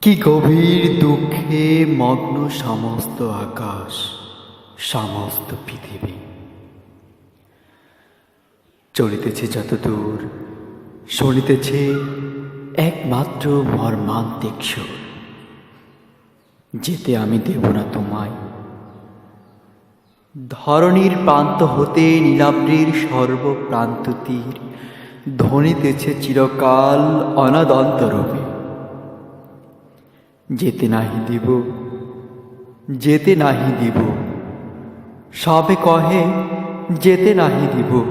কি গভীর দুঃখে মগ্ন সমস্ত আকাশ, সমস্ত পৃথিবী। চলিতেছে যত দূর, শুনিতেছে একমাত্র মর্মান্তিক সুর। যেতে আমি দেব না তোমায়। ধরণীর প্রান্ত হতে নীলাব্রির সর্বপ্রান্ত তীর ধ্বনিতেছে চিরকাল অনাদন্তরূপে। যেতে নাহি দিব, যেতে নাহি দিব, সবে কহে যেতে নাহি দিব।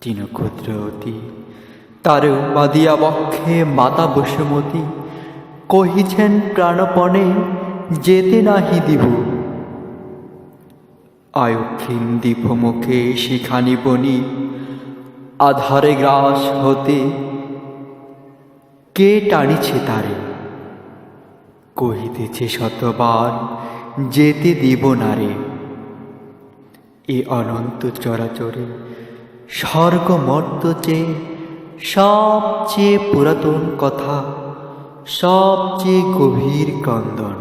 তৃণক্ষুদ্র অতি তারে বাদিয়া বক্ষে মাতা বসুমতী কহিছেন প্রাণপণে যেতে নাহি দিব। আয়ক্ষীণ দীপমুখে শিখানি বনি আধারে গ্রাস হতে কে টানিছে তারে। কহিতেছে শতবার যেতে দিব না রে। এ অনন্ত চরাচরে স্বর্গ মর্ত চেয়ে সবচেয়ে পুরাতন কথা, সবচেয়ে গভীর ক্রন্দন।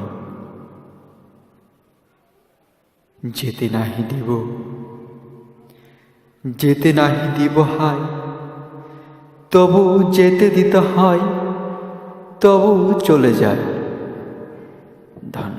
যেতে নাহি দিব, যেতে নাহি দিব হায়, তবু যেতে দিতে হয়, তবু চলে যায়। ধন্য।